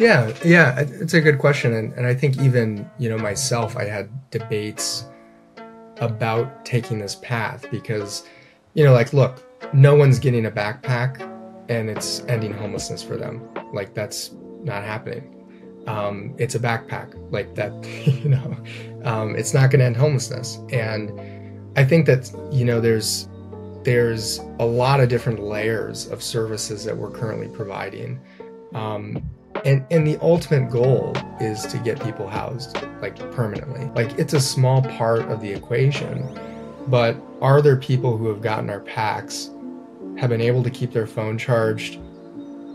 Yeah, it's a good question. And I think even, myself, I had debates about taking this path because, look, no one's getting a backpack and it's ending homelessness for them. Like, that's not happening. It's a backpack like that, it's not going to end homelessness. And I think that, there's a lot of different layers of services that we're currently providing. And the ultimate goal is to get people housed, like, permanently. Like, it's a small part of the equation, but are there people who have gotten our packs, have been able to keep their phone charged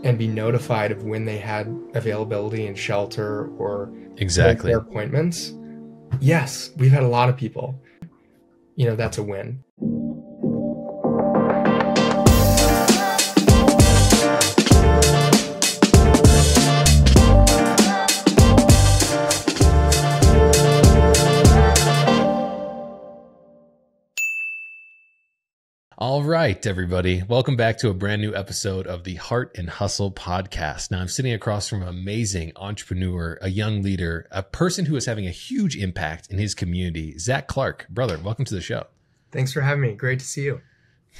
and be notified of when they had availability in shelter or Exactly. their appointments? Yes, we've had a lot of people. That's a win. All right, everybody. Welcome back to a brand new episode of the Hart and Hustle podcast. Now, I'm sitting across from an amazing entrepreneur, a young leader, a person who is having a huge impact in his community, Zac Clark. Brother, welcome to the show. Thanks for having me. Great to see you.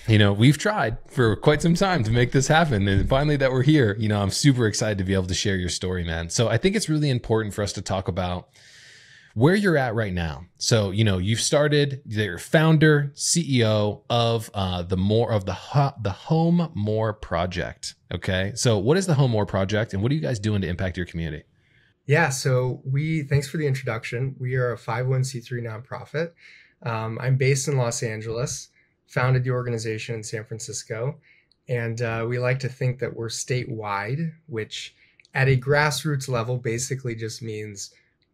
We've tried for quite some time to make this happen. And finally that we're here, I'm super excited to be able to share your story, man. So I think it's really important for us to talk about where you're at right now. So, you've started, you're founder, CEO of the HomeMore project. Okay. So what is the HomeMore project and what are you guys doing to impact your community? Yeah. So thanks for the introduction. We are a 501c3 nonprofit. I'm based in Los Angeles, founded the organization in San Francisco. And we like to think that we're statewide, which at a grassroots level basically just means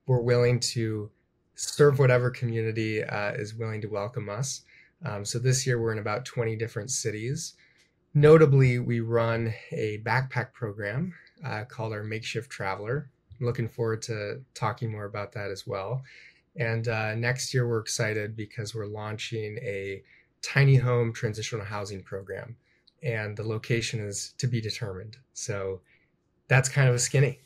we're willing to serve whatever community is willing to welcome us. So this year we're in about 20 different cities. Notably, we run a backpack program called our Makeshift Traveler. I'm looking forward to talking more about that as well. And next year we're excited because we're launching a tiny home transitional housing program. And the location is to be determined. So that's kind of a skinny.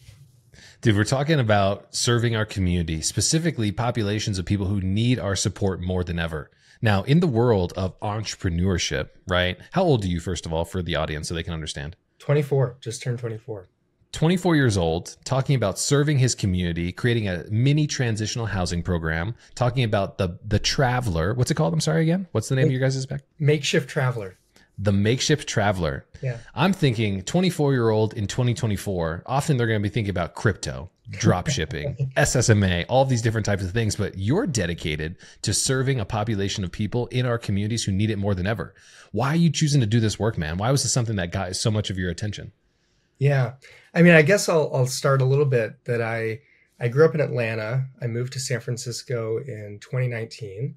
Dude, we're talking about serving our community, specifically populations of people who need our support more than ever. Now, in the world of entrepreneurship, right? How old are you, first of all, for the audience so they can understand? 24, just turned 24. 24 years old, talking about serving his community, creating a mini transitional housing program, talking about the Traveler. What's it called? I'm sorry again. What's the name of your guys' back? Makeshift Traveler. The Makeshift Traveler. Yeah. I'm thinking 24-year-old in 2024, often they're going to be thinking about crypto, drop shipping, SSMA, all these different types of things, but you're dedicated to serving a population of people in our communities who need it more than ever. Why are you choosing to do this work, man? Why was this something that got so much of your attention? Yeah. I mean, I guess I'll start a little bit that I grew up in Atlanta. I moved to San Francisco in 2019.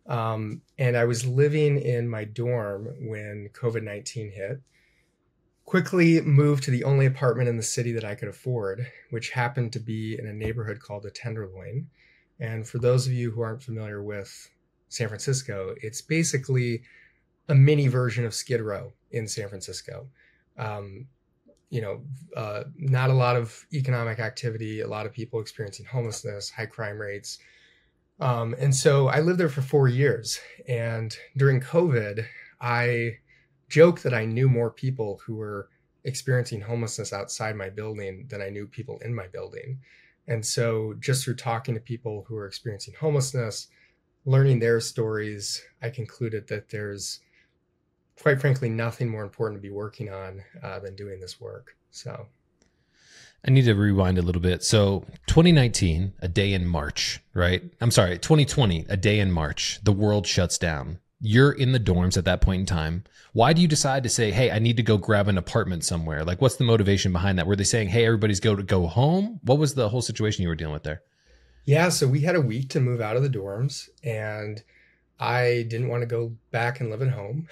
And I was living in my dorm when COVID-19 hit. Quickly moved to the only apartment in the city that I could afford, which happened to be in a neighborhood called the Tenderloin. And for those of you who aren't familiar with San Francisco, it's basically a mini version of Skid Row in San Francisco. Not a lot of economic activity, a lot of people experiencing homelessness, high crime rates. And so I lived there for 4 years. And during COVID, I joked that I knew more people who were experiencing homelessness outside my building than I knew people in my building. And so just through talking to people who are experiencing homelessness, learning their stories, I concluded that there's, quite frankly, nothing more important to be working on than doing this work. So I need to rewind a little bit. So 2019, a day in March, right? I'm sorry, 2020, a day in March, the world shuts down. You're in the dorms at that point in time. Why do you decide to say, hey, I need to go grab an apartment somewhere? Like, what's the motivation behind that? Were they saying, hey, everybody's go home? What was the whole situation you were dealing with there? Yeah, so we had a week to move out of the dorms and I didn't want to go back and live at home.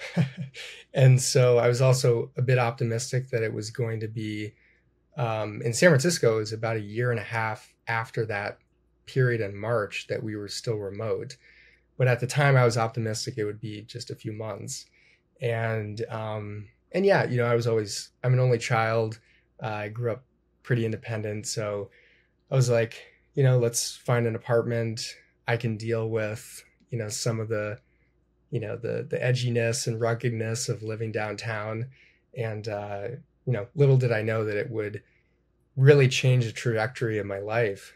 And so I was also a bit optimistic that it was going to be in San Francisco. It was about a year and a half after that period in March that we were still remote. But at the time I was optimistic it would be just a few months. And yeah, I'm an only child. I grew up pretty independent. So I was like, let's find an apartment I can deal with, some of the, the edginess and ruggedness of living downtown. And, little did I know that it would really change the trajectory of my life.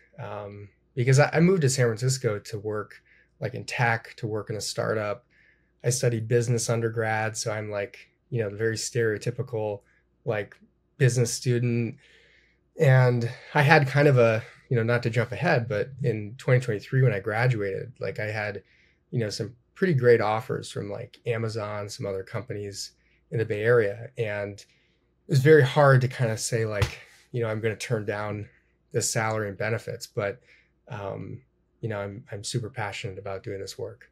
Because I moved to San Francisco to work like in tech, to work in a startup. I studied business undergrad. So I'm like, the very stereotypical like business student. And I had kind of a, not to jump ahead, but in 2023, when I graduated, like I had, some pretty great offers from like Amazon, some other companies in the Bay Area. And it was very hard to kind of say like, I'm going to turn down this salary and benefits, but, I'm super passionate about doing this work.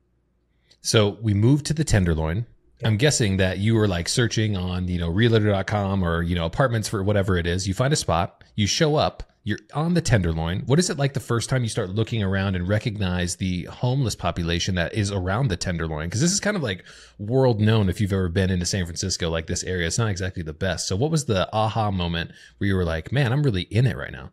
So we moved to the Tenderloin. Yeah. I'm guessing that you were like searching on, realtor.com or, apartments for whatever it is. You find a spot, you show up, you're on the Tenderloin. What is it like the first time you start looking around and recognize the homeless population that is around the Tenderloin? Because this is kind of like world known if you've ever been into San Francisco, like this area. It's not exactly the best. So what was the aha moment where you were like, man, I'm really in it right now?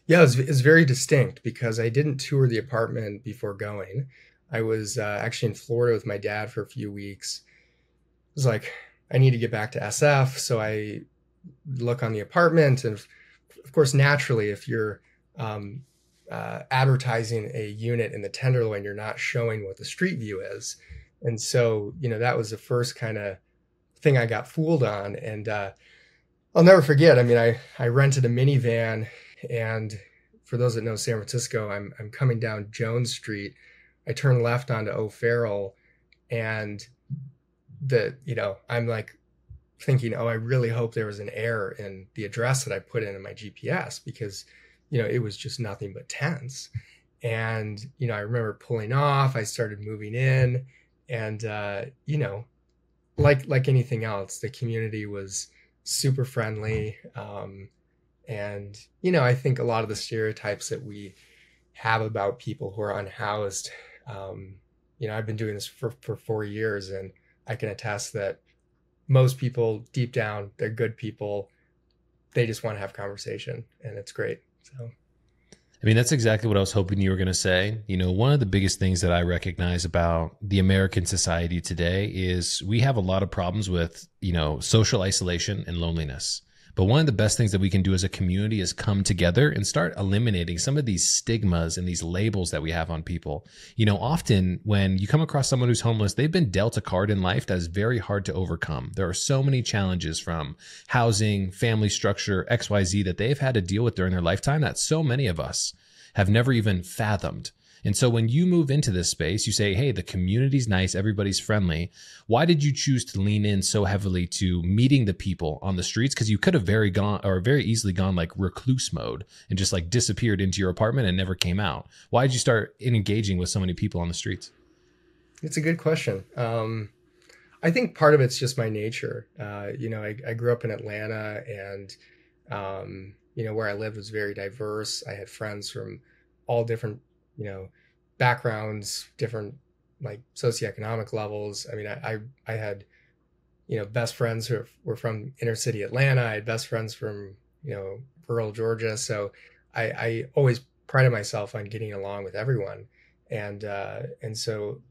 Yeah, it's very distinct because I didn't tour the apartment before going. I was actually in Florida with my dad for a few weeks. It was like, I need to get back to SF. So I look on the apartment. And of course, naturally, if you're advertising a unit in the Tenderloin, you're not showing what the street view is. And so, that was the first kind of thing I got fooled on. And I'll never forget. I mean, I rented a minivan. And for those that know San Francisco, I'm coming down Jones Street. I turn left onto O'Farrell, and I'm like thinking, oh, I really hope there was an error in the address that I put in my GPS, because, it was just nothing but tents. And, I remember pulling off, I started moving in, and, like anything else, the community was super friendly. And, I think a lot of the stereotypes that we have about people who are unhoused, I've been doing this for 4 years, and I can attest that most people deep down, they're good people. They just want to have conversation, and it's great. So, I mean, that's exactly what I was hoping you were going to say. One of the biggest things that I recognize about the American society today is we have a lot of problems with, social isolation and loneliness. But one of the best things that we can do as a community is come together and start eliminating some of these stigmas and these labels that we have on people. Often when you come across someone who's homeless, they've been dealt a card in life that is very hard to overcome. There are so many challenges from housing, family structure, XYZ that they've had to deal with during their lifetime that so many of us have never even fathomed. And so when you move into this space, you say, hey, the community's nice, everybody's friendly. Why did you choose to lean in so heavily to meeting the people on the streets? Because you could have very easily gone like recluse mode and just like disappeared into your apartment and never came out. Why did you start engaging with so many people on the streets? It's a good question. I think part of it's just my nature. I grew up in Atlanta, and, where I lived was very diverse. I had friends from all different backgrounds, different like socioeconomic levels. I mean, I had, best friends who were from inner city Atlanta. I had best friends from, rural Georgia. So I always prided myself on getting along with everyone. And so,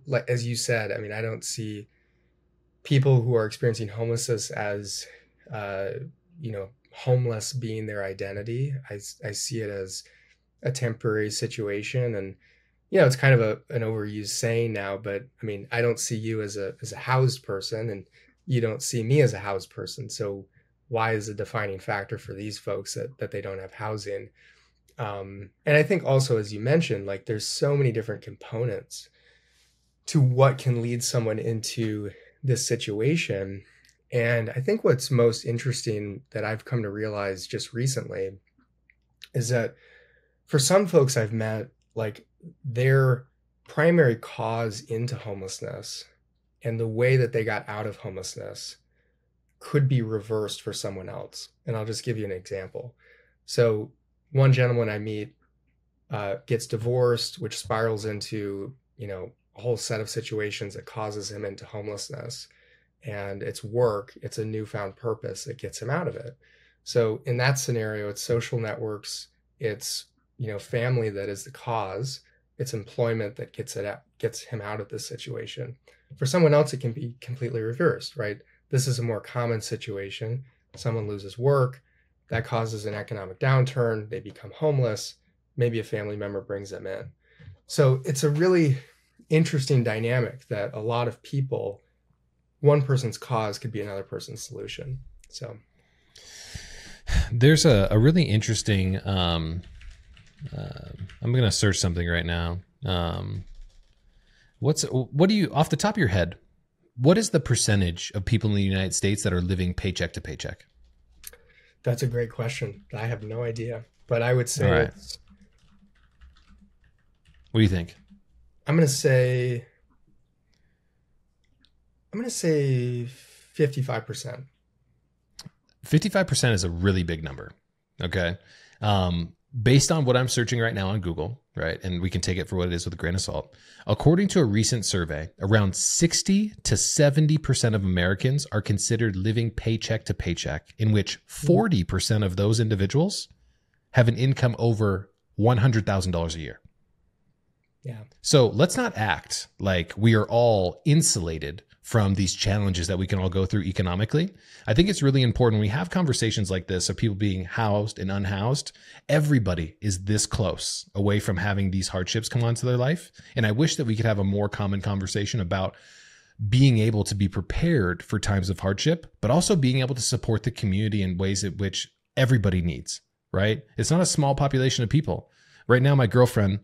like, as you said, I mean, I don't see people who are experiencing homelessness as, homeless being their identity. I see it as a temporary situation. And, it's kind of an overused saying now, but I mean, I don't see you as a housed person, and you don't see me as a housed person. So why is a defining factor for these folks that they don't have housing? And I think also, as you mentioned, like there's so many different components to what can lead someone into this situation. And I think what's most interesting that I've come to realize just recently is that for some folks I've met, like their primary cause into homelessness and the way that they got out of homelessness could be reversed for someone else. And I'll just give you an example. So one gentleman I meet gets divorced, which spirals into, a whole set of situations that causes him into homelessness. And it's work, it's a newfound purpose that gets him out of it. So in that scenario, it's social networks, it's, family that is the cause, it's employment that gets him out of this situation. For someone else, it can be completely reversed, right? This is a more common situation. Someone loses work, that causes an economic downturn, they become homeless, maybe a family member brings them in. So it's a really interesting dynamic that a lot of people, one person's cause could be another person's solution. So There's a really interesting, I'm going to search something right now. What do you, off the top of your head, what is the percentage of people in the United States that are living paycheck to paycheck? that's a great question. I have no idea, but I would All say right. What do you think? I'm going to say, I'm going to say 55%. 55% is a really big number. Okay. Based on what I'm searching right now on Google, right? And we can take it for what it is with a grain of salt. According to a recent survey, around 60 to 70% of Americans are considered living paycheck to paycheck, in which 40% of those individuals have an income over $100,000 a year. Yeah. So let's not act like we are all insulated from these challenges that we can all go through economically. I think it's really important when we have conversations like this of people being housed and unhoused. Everybody is this close away from having these hardships come onto their life. And I wish that we could have a more common conversation about being able to be prepared for times of hardship, but also being able to support the community in ways at which everybody needs, right? It's not a small population of people. Right now, my girlfriend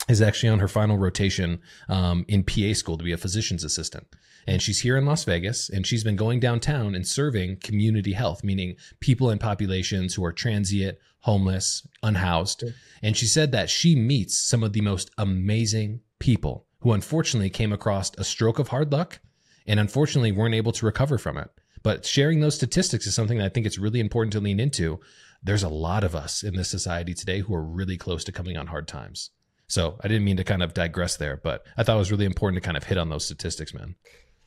is actually on her final rotation in PA school to be a physician's assistant. And she's here in Las Vegas, and she's been going downtown and serving community health, meaning people in populations who are transient, homeless, unhoused. Sure. And she said that she meets some of the most amazing people who unfortunately came across a stroke of hard luck and unfortunately weren't able to recover from it. But sharing those statistics is something that I think it's really important to lean into. There's a lot of us in this society today who are really close to coming on hard times. So I didn't mean to kind of digress there, but I thought it was really important to kind of hit on those statistics, man.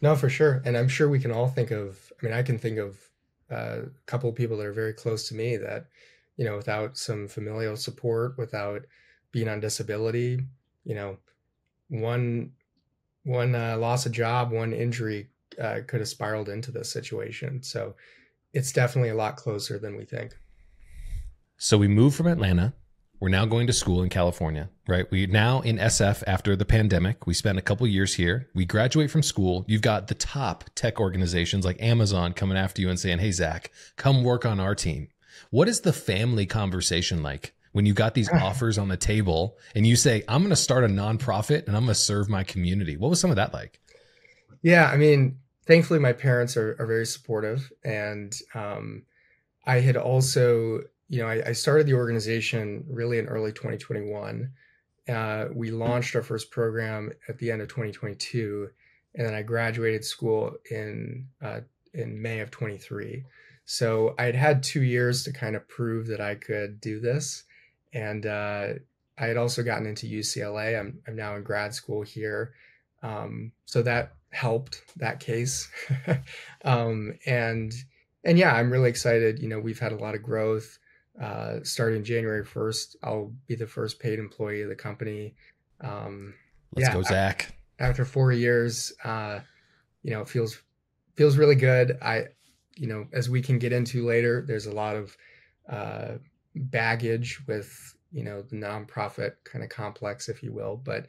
No, for sure. And I'm sure we can all think of, I mean, I can think of a couple of people that are very close to me that, without some familial support, without being on disability, you know, one loss of job, one injury could have spiraled into this situation. So it's definitely a lot closer than we think. So we moved from Atlanta. We're now going to school in California, right? We're now in SF after the pandemic. We spent a couple years here. We graduate from school. You've got the top tech organizations like Amazon coming after you and saying, hey, Zach, come work on our team. What is the family conversation like when you got these offers on the table and you say, I'm going to start a nonprofit and I'm going to serve my community? What was some of that like? Yeah, I mean, thankfully, my parents are very supportive. And I had also, I started the organization really in early 2021. We launched our first program at the end of 2022, and then I graduated school in May of 23. So I'd had 2 years to kind of prove that I could do this, and I had also gotten into UCLA. I'm now in grad school here, so that helped that case, and yeah, I'm really excited. We've had a lot of growth. Starting January 1st, I'll be the first paid employee of the company. Let's go, Zach. After 4 years, it feels really good. As we can get into later, there's a lot of baggage with, the nonprofit kind of complex, if you will. But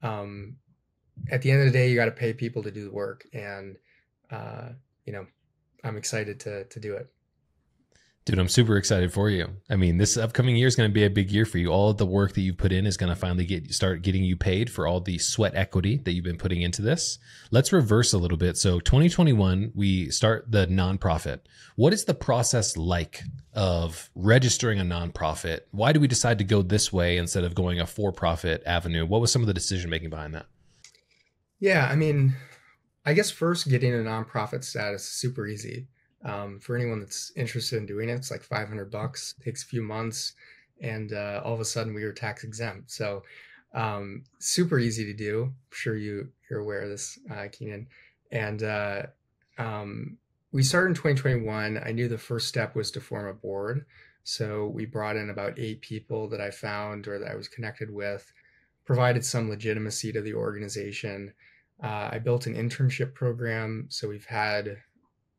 at the end of the day, you got to pay people to do the work. And, I'm excited to do it. Dude, I'm super excited for you. I mean, this upcoming year is going to be a big year for you. All of the work that you've put in is going to finally start getting you paid for all the sweat equity that you've been putting into this. Let's reverse a little bit. So 2021, we start the nonprofit. What is the process like of registering a nonprofit? Why do we decide to go this way instead of going a for-profit avenue? What was some of the decision making behind that? Yeah, I mean, I guess first getting a nonprofit status is super easy. For anyone that's interested in doing it, it's like $500, takes a few months, and all of a sudden we are tax exempt. So super easy to do. I'm sure you're aware of this, Keenan. And We started in 2021. I knew the first step was to form a board. So we brought in about 8 people that I found or that I was connected with, provided some legitimacy to the organization. I built an internship program. So we've had,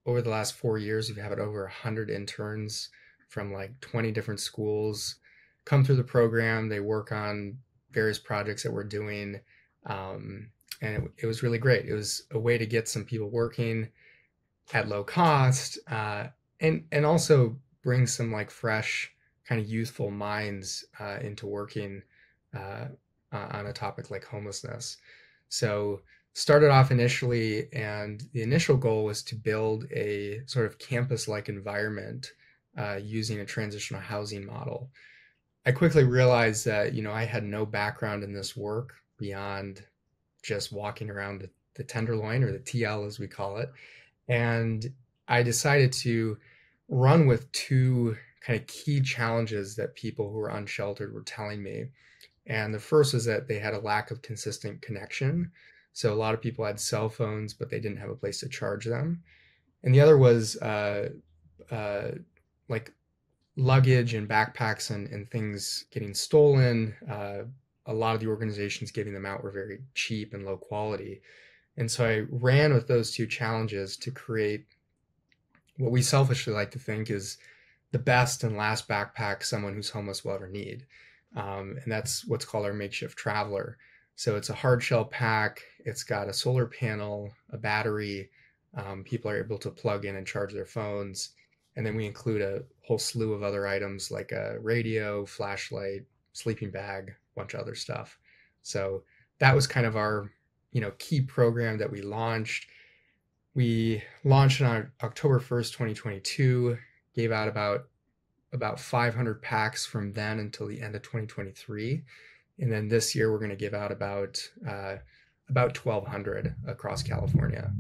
over the last 4 years, we've had over 100 interns from like 20 different schools come through the program. They work on various projects that we're doing. And it was really great. It was a way to get some people working at low cost, and also bring some like fresh kind of youthful minds into working uh, on a topic like homelessness. So started off initially, and the initial goal was to build a sort of campus-like environment using a transitional housing model. I quickly realized that I had no background in this work beyond just walking around the tenderloin, or the TL as we call it. And I decided to run with two kind of key challenges that people who were unsheltered were telling me. And the first was that they had a lack of consistent connection. So a lot of people had cell phones, but they didn't have a place to charge them. And the other was uh, like luggage and backpacks and things getting stolen. A lot of the organizations giving them out were very cheap and low quality. And so I ran with those two challenges to create what we selfishly like to think is the best and last backpack someone who's homeless will ever need. And that's what's called our Makeshift Traveler. So it's a hard shell pack. It's got a solar panel, a battery. People are able to plug in and charge their phones. And then we include a whole slew of other items like a radio, flashlight, sleeping bag, a bunch of other stuff. So that was kind of our key program that we launched. We launched on October 1st, 2022, gave out about 500 packs from then until the end of 2023. And then this year we're going to give out about 1,200 across California.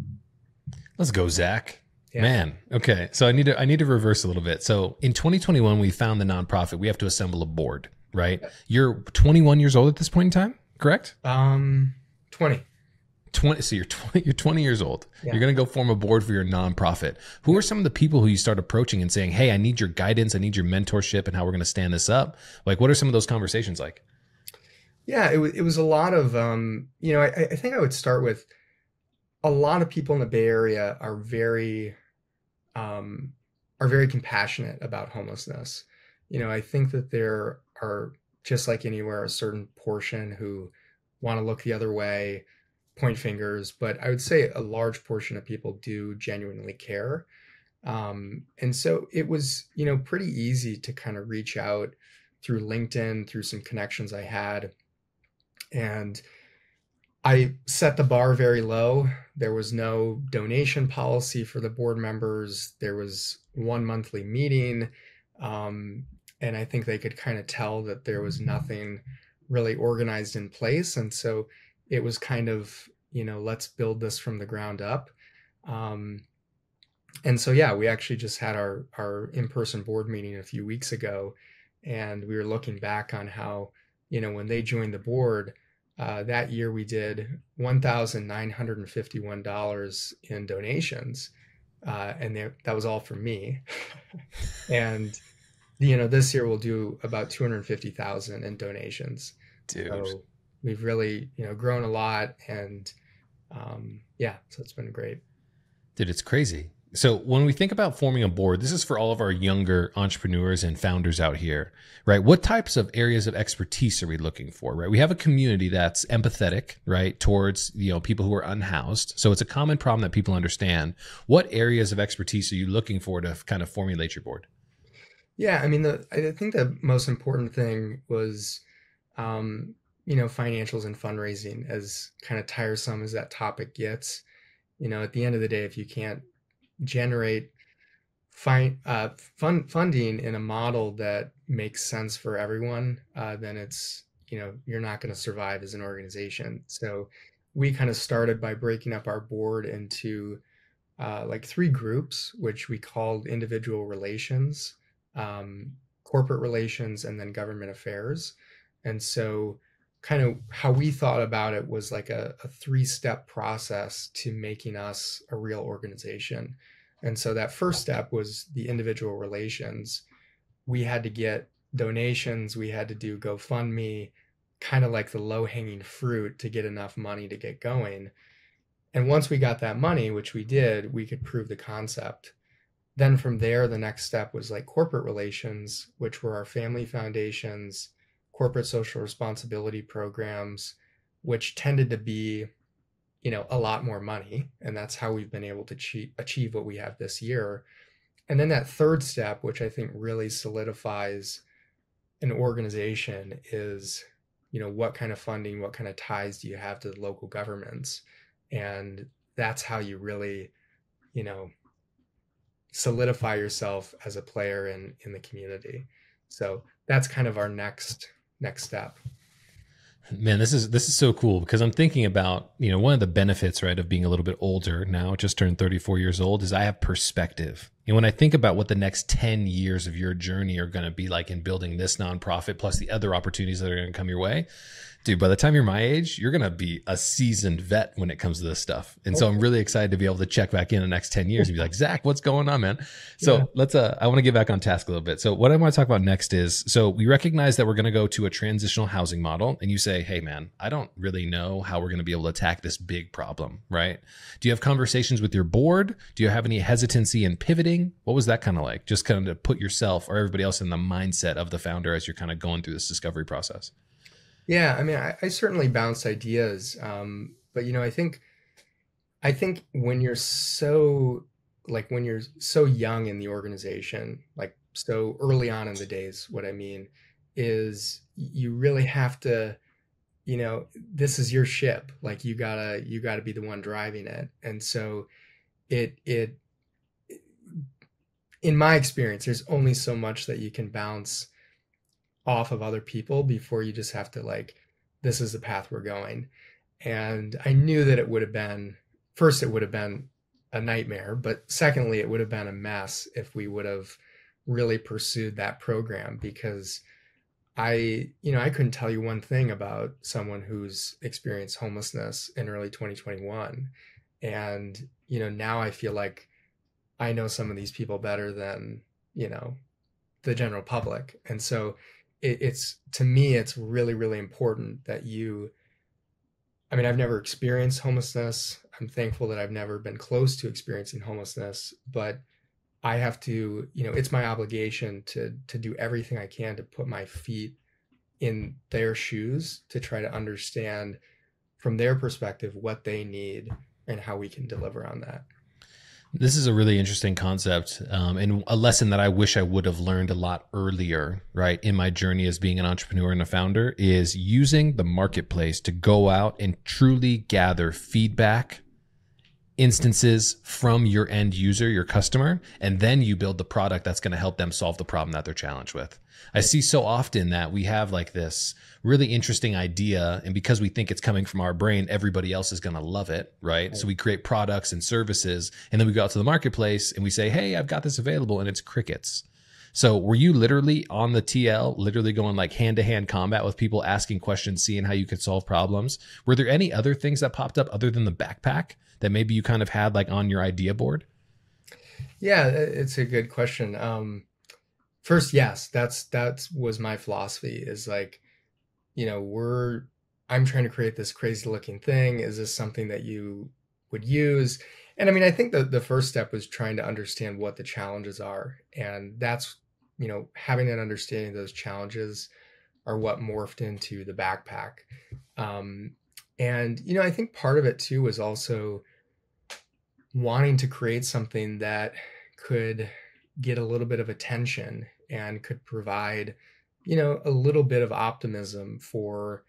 Let's go, Zach. Yeah. Man. Okay. So I need to reverse a little bit. So in 2021, we found the nonprofit. We have to assemble a board, right? You're 21 years old at this point in time, correct? 20. 20. So you're 20 years old. Yeah. You're going to go form a board for your nonprofit. Who are some of the people who you start approaching and saying, "Hey, I need your guidance. I need your mentorship and how we're going to stand this up." Like, what are some of those conversations like? Yeah, it was a lot of, I think I would start with, a lot of people in the Bay Area are very compassionate about homelessness. I think that there are, just like anywhere, a certain portion who want to look the other way, point fingers, but I would say a large portion of people do genuinely care. And so it was, pretty easy to kind of reach out through LinkedIn, through some connections I had. And I set the bar very low. There was no donation policy for the board members. There was one monthly meeting. And I think they could kind of tell that there was nothing really organized in place. And so it was kind of, let's build this from the ground up. And so, yeah, we actually just had our in-person board meeting a few weeks ago, and we were looking back on how, when they joined the board, that year we did $1,951 in donations. And that was all from me. And, this year we'll do about 250,000 in donations. Dude. So we've really, grown a lot, and yeah, so it's been great. Dude, it's crazy. So when we think about forming a board, this is for all of our younger entrepreneurs and founders out here, right? What types of areas of expertise are we looking for, right? We have a community that's empathetic, right, towards, people who are unhoused. So it's a common problem that people understand. What areas of expertise are you looking for to kind of formulate your board? Yeah, I mean, I think the most important thing was, financials and fundraising, as kind of tiresome as that topic gets. At the end of the day, if you can't generate funding in a model that makes sense for everyone, then it's, you're not going to survive as an organization. So we kind of started by breaking up our board into like 3 groups, which we called individual relations, corporate relations, and then government affairs. And so kind of how we thought about it was like a 3-step process to making us a real organization. And so that first step was the individual relations. We had to get donations, we had to do GoFundMe, kind of like the low hanging fruit to get enough money to get going. And once we got that money, which we did, we could prove the concept. Then from there, the next step was like corporate relations, which were our family foundations, corporate social responsibility programs, which tended to be, a lot more money. And that's how we've been able to achieve what we have this year. And then that third step, which I think really solidifies an organization, is, what kind of funding, what kind of ties do you have to the local governments? And that's how you really, you know, solidify yourself as a player in the community. So that's kind of our next step. Man, this is so cool, because I'm thinking about, one of the benefits, right, of being a little bit older now, just turned 34 years old, is I have perspective. And when I think about what the next 10 years of your journey are going to be like in building this nonprofit, plus the other opportunities that are going to come your way, dude, by the time you're my age, you're going to be a seasoned vet when it comes to this stuff. And so I'm really excited to be able to check back in the next 10 years and be like, Zach, what's going on, man? So let's, I want to get back on task a little bit. So what I want to talk about next is, so we recognize that we're going to go to a transitional housing model, and you say, hey man, I don't really know how we're going to be able to attack this big problem, right? Do you have conversations with your board? Do you have any hesitancy in pivoting? What was that kind of like? Just kind of to put yourself or everybody else in the mindset of the founder as you're kind of going through this discovery process. Yeah, I mean, I certainly bounce ideas, but I think when you're so young in the organization, like so early on in the days, what I mean is you really have to, this is your ship. Like you gotta be the one driving it, and so it in my experience, there's only so much that you can bounce off of other people before you just have to like, this is the path we're going. And I knew that it would have been a nightmare, but secondly, it would have been a mess if we would have really pursued that program, because I couldn't tell you one thing about someone who's experienced homelessness in early 2021. And, now I feel like I know some of these people better than, the general public. And so it's to me, it's really, really important that I've never experienced homelessness. I'm thankful that I've never been close to experiencing homelessness, but I have to, it's my obligation to do everything I can to put my feet in their shoes, to try to understand from their perspective what they need and how we can deliver on that. This is a really interesting concept, and a lesson that I wish I would have learned a lot earlier, right, in my journey as being an entrepreneur and a founder, is using the marketplace to go out and truly gather feedback, instances from your end user, your customer, and then you build the product that's going to help them solve the problem that they're challenged with. I see so often that we have like this really interesting idea, and because we think it's coming from our brain, everybody else is going to love it, right? So we create products and services, and then we go out to the marketplace and we say, hey, I've got this available, and it's crickets. So were you literally on the TL, literally going like hand-to-hand combat with people, asking questions, seeing how you could solve problems? Were there any other things that popped up other than the backpack that maybe you kind of had like on your idea board? Yeah, it's a good question. First, yes, that was my philosophy, is like, I'm trying to create this crazy looking thing. Is this something that you would use? And I mean, I think the first step was trying to understand what the challenges are. And that's, having an understanding of those challenges are what morphed into the backpack. And, I think part of it too was also wanting to create something that could get a little bit of attention and could provide, a little bit of optimism for,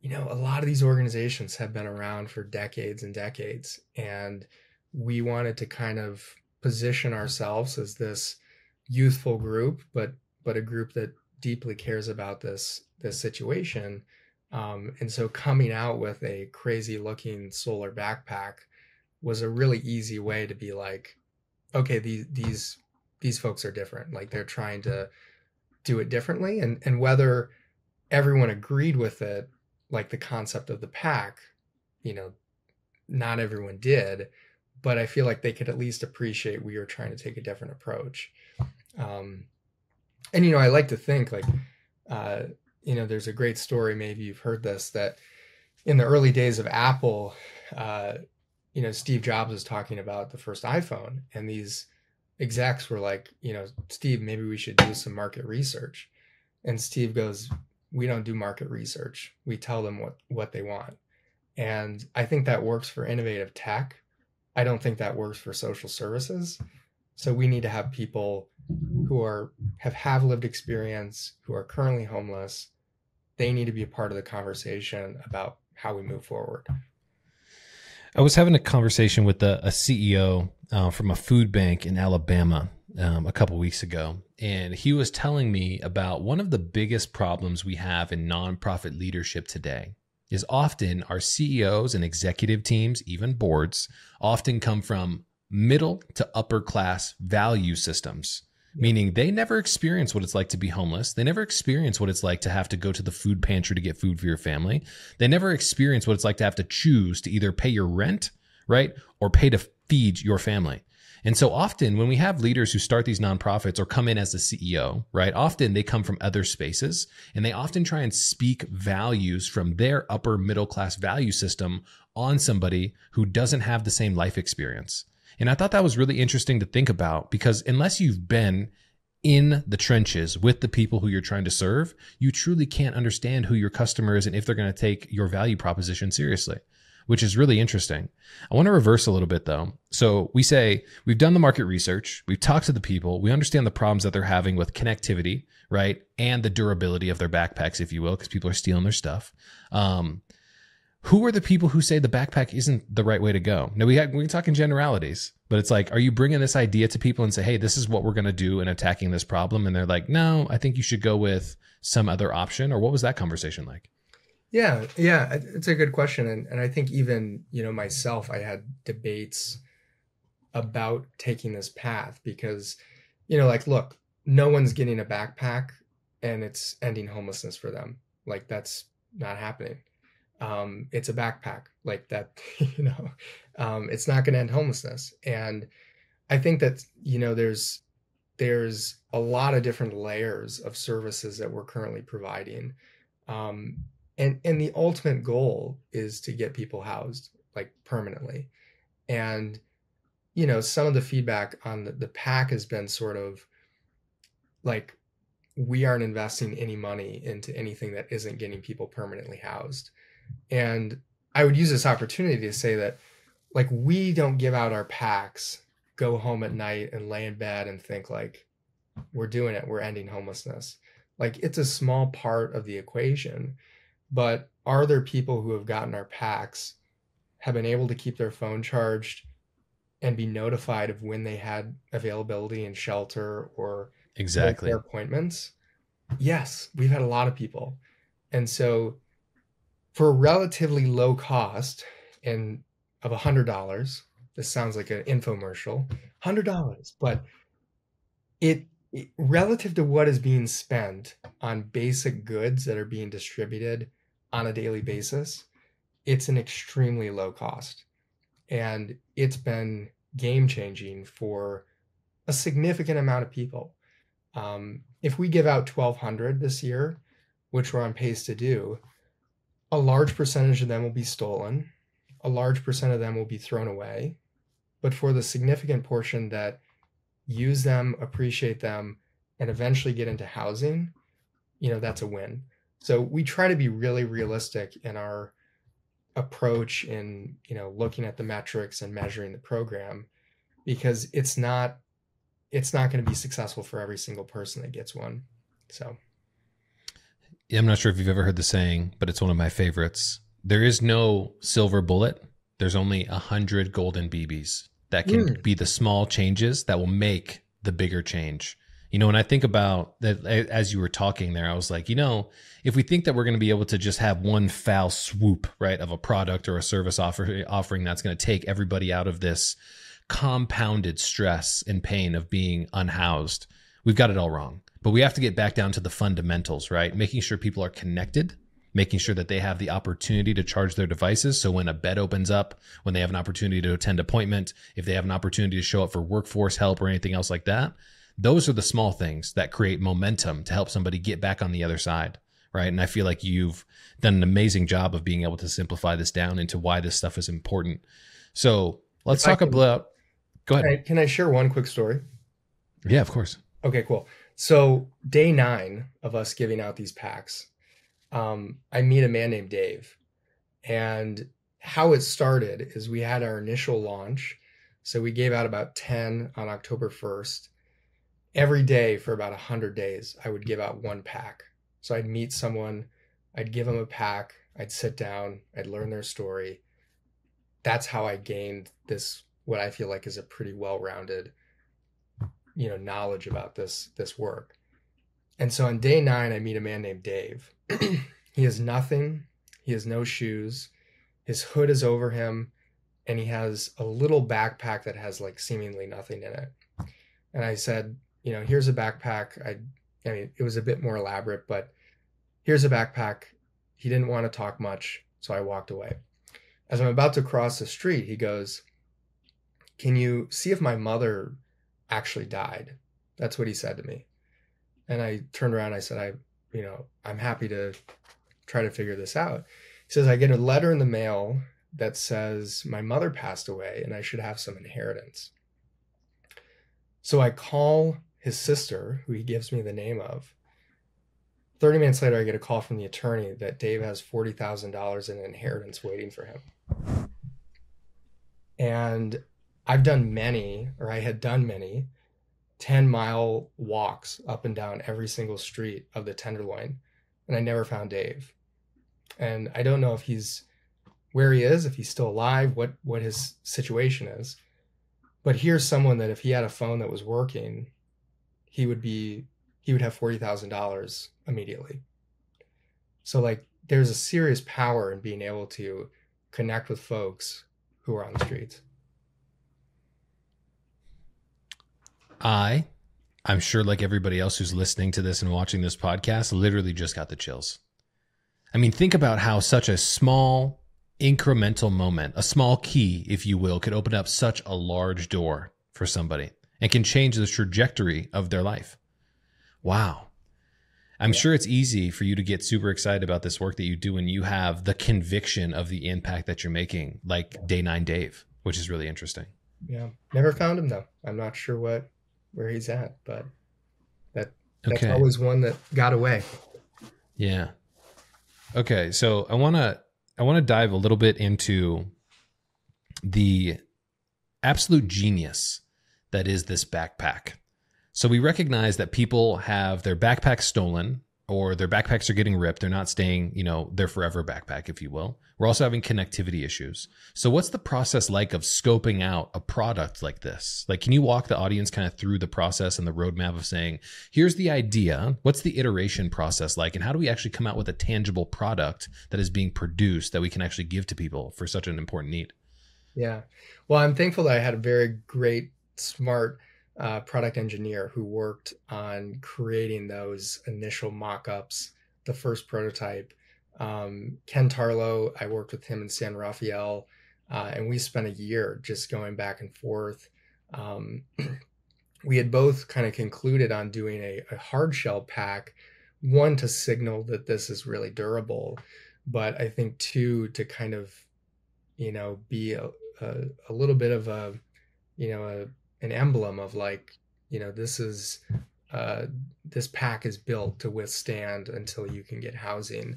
a lot of these organizations have been around for decades and decades, and we wanted to kind of position ourselves as this youthful group, but a group that deeply cares about this situation. And so coming out with a crazy looking solar backpack was a really easy way to be like, okay, these folks are different. Like they're trying to do it differently. And whether everyone agreed with it, like the concept of the pack, not everyone did, but I feel like they could at least appreciate we are trying to take a different approach. And I like to think like, there's a great story, maybe you've heard this, that in the early days of Apple, Steve Jobs was talking about the first iPhone, and these execs were like, Steve, maybe we should do some market research. And Steve goes, we don't do market research. We tell them what they want. And I think that works for innovative tech. I don't think that works for social services. So we need to have people who have lived experience, who are currently homeless. They need to be a part of the conversation about how we move forward. I was having a conversation with a CEO from a food bank in Alabama a couple weeks ago, and he was telling me about one of the biggest problems we have in nonprofit leadership today is often our CEOs and executive teams, even boards, often come from middle to upper class value systems. Meaning they never experience what it's like to be homeless. They never experience what it's like to have to go to the food pantry to get food for your family. They never experience what it's like to have to choose to either pay your rent, right, or pay to feed your family. And so often when we have leaders who start these nonprofits or come in as a CEO, right, often they come from other spaces, and they often try and speak values from their upper middle class value system on somebody who doesn't have the same life experience. And I thought that was really interesting to think about, because unless you've been in the trenches with the people who you're trying to serve, you truly can't understand who your customer is and if they're going to take your value proposition seriously, which is really interesting. I want to reverse a little bit though. So we say we've done the market research, we've talked to the people, we understand the problems that they're having with connectivity, right? And the durability of their backpacks, if you will, because people are stealing their stuff. Who are the people who say the backpack isn't the right way to go? Now, we can talk in generalities, but it's like, are you bringing this idea to people and say, hey, this is what we're going to do in attacking this problem? And they're like, no, I think you should go with some other option. Or what was that conversation like? Yeah, it's a good question. And I think even, myself, I had debates about taking this path because, look, no one's getting a backpack and it's ending homelessness for them. Like, that's not happening. It's a backpack like that, it's not going to end homelessness. And I think that, there's a lot of different layers of services that we're currently providing. And the ultimate goal is to get people housed like permanently. And, some of the feedback on the pack has been sort of like, we aren't investing any money into anything that isn't getting people permanently housed. And I would use this opportunity to say that, like, we don't give out our packs, go home at night and lay in bed and think like, we're doing it, we're ending homelessness. Like, it's a small part of the equation, but are there people who have gotten our packs, have been able to keep their phone charged and be notified of when they had availability in shelter or exactly their appointments? Yes, we've had a lot of people. And so for a relatively low cost and of $100, this sounds like an infomercial, $100, but it relative to what is being spent on basic goods that are being distributed on a daily basis, it's an extremely low cost. And it's been game changing for a significant amount of people. If we give out 1,200 this year, which we're on pace to do, a large percentage of them will be stolen. A large percent of them will be thrown away. But for the significant portion that use them, appreciate them, and eventually get into housing, that's a win. So we try to be really realistic in our approach in, looking at the metrics and measuring the program, because it's not going to be successful for every single person that gets one. So. I'm not sure if you've ever heard the saying, but it's one of my favorites. There is no silver bullet. There's only 100 golden BBs that can be the small changes that will make the bigger change. When I think about that, as you were talking there, I was like, if we think that we're going to be able to just have one foul swoop, right, of a product or a service offering that's going to take everybody out of this compounded stress and pain of being unhoused, we've got it all wrong. But we have to get back down to the fundamentals, right? Making sure people are connected, making sure that they have the opportunity to charge their devices. So when a bed opens up, when they have an opportunity to attend appointment, if they have an opportunity to show up for workforce help or anything else like that, those are the small things that create momentum to help somebody get back on the other side. Right. And I feel like you've done an amazing job of being able to simplify this down into why this stuff is important. So let's talk about, go ahead. Can I share one quick story? Yeah, of course. Okay, cool. So day 9 of us giving out these packs, I meet a man named Dave. And how it started is we had our initial launch. So we gave out about 10 on October 1st. Every day for about 100 days, I would give out one pack. So I'd meet someone, I'd give them a pack, I'd sit down, I'd learn their story. That's how I gained this, what I feel like is a pretty well-rounded, knowledge about this work. And so on day 9, I meet a man named Dave. He has nothing. He has no shoes. His hood is over him, and he has a little backpack that has like seemingly nothing in it. And I said, here's a backpack. I mean, it was a bit more elaborate, but here's a backpack. He didn't want to talk much, so I walked away. As I'm about to cross the street, he goes, "Can you see if my mother actually died?" That's what he said to me. And I turned around, I said, I'm happy to try to figure this out. He says, "I get a letter in the mail that says my mother passed away and I should have some inheritance." So I call his sister, who he gives me the name of. 30 minutes later, I get a call from the attorney that Dave has $40,000 in inheritance waiting for him. And I had done many 10-mile walks up and down every single street of the Tenderloin, and I never found Dave. And I don't know if he's where he is, if he's still alive, what his situation is. But here's someone that if he had a phone that was working, he would have $40,000 immediately. So like there's a serious power in being able to connect with folks who are on the streets. I'm sure like everybody else who's listening to this and watching this podcast literally just got the chills. I mean, think about how such a small incremental moment, a small key, if you will, could open up such a large door for somebody and can change the trajectory of their life. Wow. I'm sure it's easy for you to get super excited about this work that you do when you have the conviction of the impact that you're making, like Day 9 Dave, which is really interesting. Yeah. Never found him though. I'm not sure where he's at, but that's always one that got away. Yeah. Okay. So I want to dive a little bit into the absolute genius that is this backpack. So we recognize that people have their backpacks stolen or their backpacks are getting ripped. They're not staying, their forever backpack, if you will. We're also having connectivity issues. So what's the process like of scoping out a product like this? Like, can you walk the audience kind of through the process and the roadmap of saying, here's the idea, what's the iteration process like, and how do we actually come out with a tangible product that is being produced that we can actually give to people for such an important need? Yeah. Well, I'm thankful that I had a very great, smart product engineer who worked on creating those initial mock-ups, the first prototype. Ken Tarlow, I worked with him in San Rafael, and we spent a year just going back and forth. We had both kind of concluded on doing a hard shell pack, one to signal that this is really durable, but I think two to kind of, be a little bit of an emblem of like, this pack is built to withstand until you can get housing.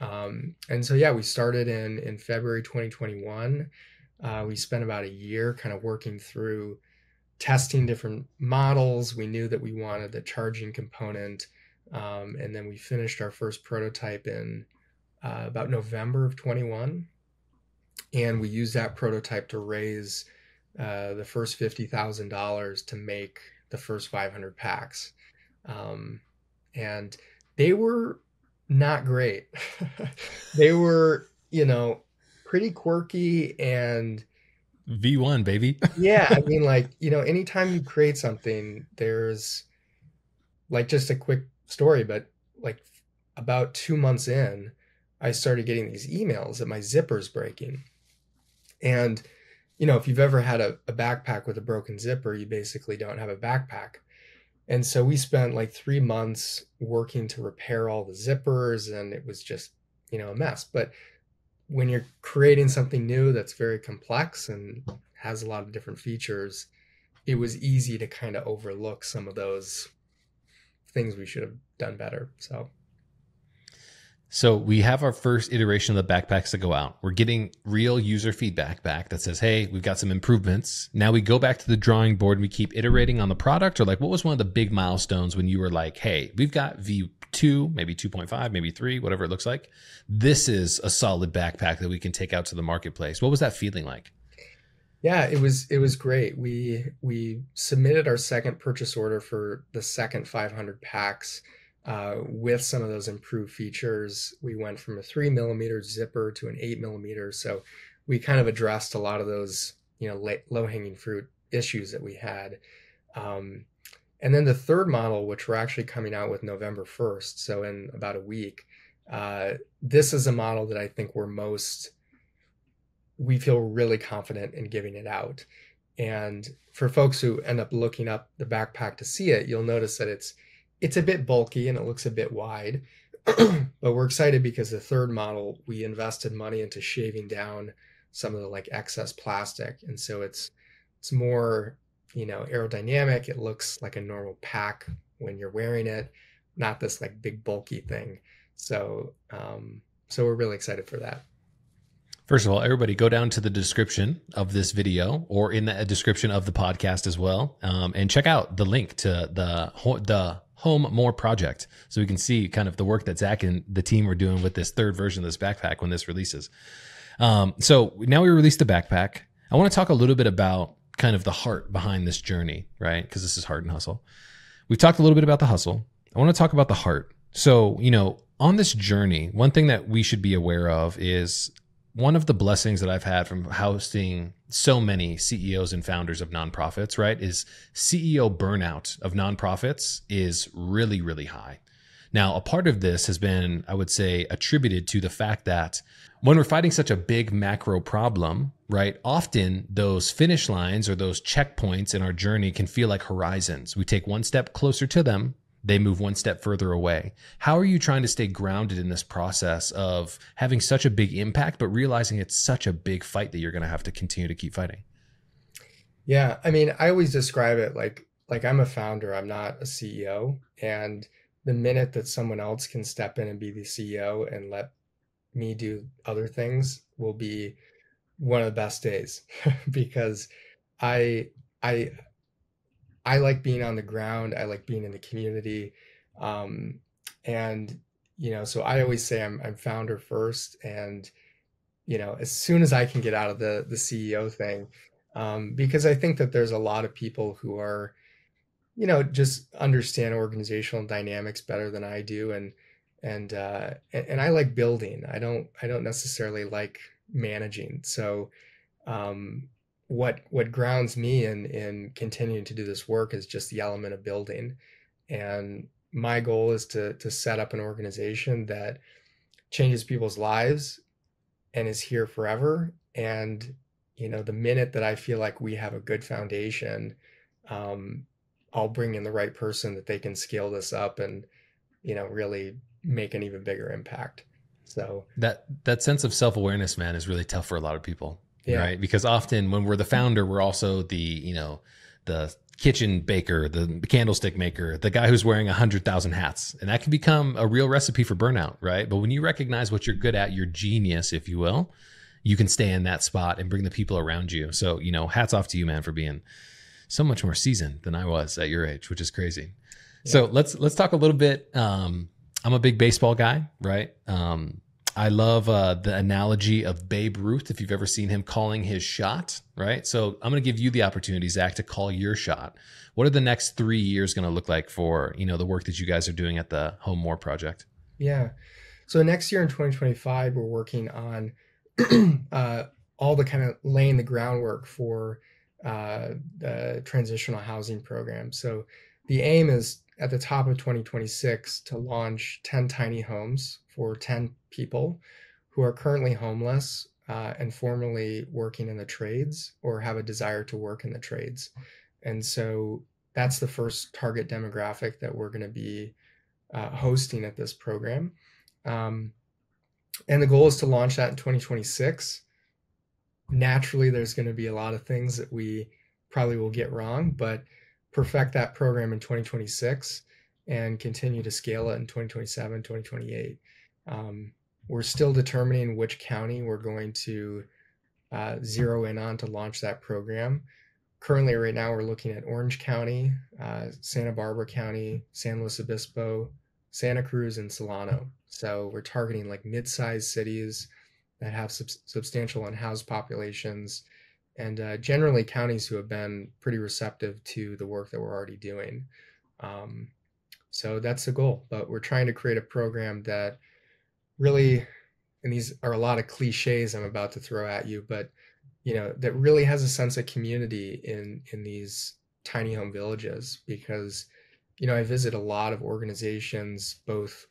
And so, yeah, we started in February 2021. We spent about a year kind of working through testing different models. We knew that we wanted the charging component. And then we finished our first prototype in about November of 21. And we used that prototype to raise the first $50,000 to make the first 500 packs. And they were not great. They were, pretty quirky and V1, baby. Yeah. I mean, like, anytime you create something, there's like just a quick story, but like about 2 months in, I started getting these emails that my zipper's breaking. And, you know, if you've ever had a backpack with a broken zipper, you basically don't have a backpack. And so we spent like 3 months working to repair all the zippers, and it was just, you know, a mess. But when you're creating something new that's very complex and has a lot of different features, it was easy to kind of overlook some of those things we should have done better. So we have our first iteration of the backpacks that go out. We're getting real user feedback back that says, hey, we've got some improvements. Now we go back to the drawing board and we keep iterating on the product. Or like, what was one of the big milestones when you were like, hey, we've got V2, maybe 2.5, maybe 3, whatever it looks like. This is a solid backpack that we can take out to the marketplace. What was that feeling like? Yeah, it was great. We submitted our second purchase order for the second 500 packs with some of those improved features. We went from a 3mm zipper to an 8mm. So we kind of addressed a lot of those, you know, low-hanging fruit issues that we had. And then the third model, which we're actually coming out with November 1st, so in about a week, this is a model that I think we feel really confident in giving it out. And for folks who end up looking up the backpack to see it, you'll notice that it's a bit bulky and it looks a bit wide, but we're excited because the third model, we invested money into shaving down some of the like excess plastic. And so it's more, you know, aerodynamic. It looks like a normal pack when you're wearing it, not this like big bulky thing. So we're really excited for that. First of all, everybody go down to the description of this video or in the description of the podcast as well, and check out the link to the HomeMore project so we can see kind of the work that Zac and the team are doing with this third version of this backpack when this releases. So now we released the backpack. I want to talk a little bit about kind of the heart behind this journey, right? Because this is Hart and Hustle. We've talked a little bit about the hustle. I want to talk about the heart. So, you know, on this journey, one thing that we should be aware of is one of the blessings that I've had from hosting so many CEOs and founders of nonprofits, right, is CEO burnout of nonprofits is really, really high. Now, a part of this has been, I would say, attributed to the fact that when we're fighting such a big macro problem, right, often those finish lines or those checkpoints in our journey can feel like horizons. We take one step closer to them, they move one step further away. How are you trying to stay grounded in this process of having such a big impact, but realizing it's such a big fight that you're going to have to continue to keep fighting? Yeah, I mean, I always describe it like I'm a founder, I'm not a CEO. And the minute that someone else can step in and be the CEO and let me do other things will be one of the best days because I like being on the ground. I like being in the community. And, you know, so I always say I'm founder first. And, you know, as soon as I can get out of the CEO thing, because I think that there's a lot of people who are, you know, just understand organizational dynamics better than I do. And I like building. I don't necessarily like managing. So, what grounds me in continuing to do this work is just the element of building. And my goal is to set up an organization that changes people's lives and is here forever. And, you know, the minute that I feel like we have a good foundation, I'll bring in the right person that they can scale this up and, you know, really make an even bigger impact. So that sense of self-awareness, man, is really tough for a lot of people. Yeah. Right. Because often when we're the founder, we're also the, you know, the kitchen baker, the candlestick maker, the guy who's wearing 100,000 hats. And that can become a real recipe for burnout. Right. But when you recognize what you're good at, your genius, if you will, you can stay in that spot and bring the people around you. So, you know, hats off to you, man, for being so much more seasoned than I was at your age, which is crazy. Yeah. So let's talk a little bit. I'm a big baseball guy, right? I love the analogy of Babe Ruth, if you've ever seen him calling his shot, right? So I'm going to give you the opportunity, Zac, to call your shot. What are the next 3 years going to look like for, you know, the work that you guys are doing at the HomeMore project? Yeah. So next year in 2025, we're working on all the kind of laying the groundwork for the transitional housing program. So the aim is at the top of 2026 to launch 10 tiny homes for 10 people who are currently homeless and formerly working in the trades or have a desire to work in the trades. And so that's the first target demographic that we're going to be hosting at this program. And the goal is to launch that in 2026. Naturally, there's going to be a lot of things that we probably will get wrong, but perfect that program in 2026 and continue to scale it in 2027, 2028. We're still determining which county we're going to zero in on to launch that program. Currently, right now, we're looking at Orange County, Santa Barbara County, San Luis Obispo, Santa Cruz, and Solano. So we're targeting like mid-sized cities that have substantial unhoused populations, and generally counties who have been pretty receptive to the work that we're already doing. So that's the goal, but we're trying to create a program that really, and these are a lot of cliches I'm about to throw at you, but that really has a sense of community in these tiny home villages, because I visit a lot of organizations, both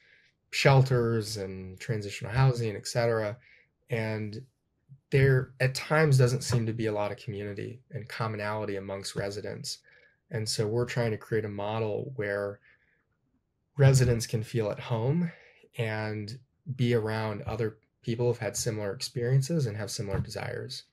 shelters and transitional housing, et cetera, and there at times doesn't seem to be a lot of community and commonality amongst residents. And so we're trying to create a model where residents can feel at home and be around other people who've had similar experiences and have similar desires.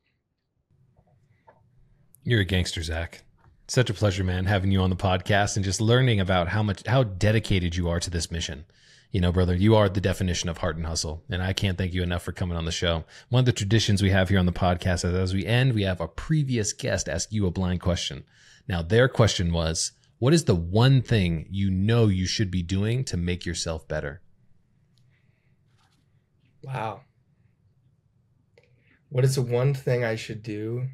You're a gangster, Zac. Such a pleasure, man, having you on the podcast and just learning about how dedicated you are to this mission. Brother, you are the definition of heart and hustle, and I can't thank you enough for coming on the show. One of the traditions we have here on the podcast is as we end, we have a previous guest ask you a blind question. Now, their question was, what is the one thing you should be doing to make yourself better? Wow. What is the one thing I should do?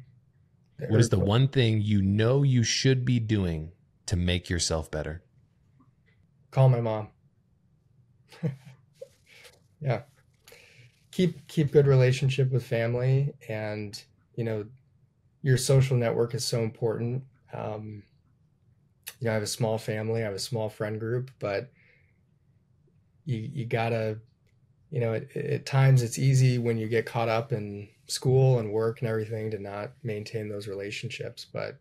What is the one thing you should be doing to make yourself better? Call my mom. Yeah. Keep good relationship with family, and your social network is so important. I have a small family, I have a small friend group, but you gotta, at times it's easy when you get caught up in school and work and everything to not maintain those relationships, but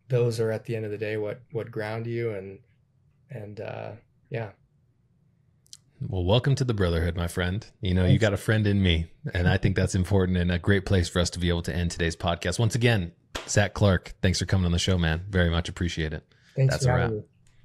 those are at the end of the day what ground you, and yeah. Well, welcome to the brotherhood, my friend. You got a friend in me, and I think that's important and a great place for us to be able to end today's podcast. Once again, Zac Clark, thanks for coming on the show, man. Very much appreciate it. Thanks for having me.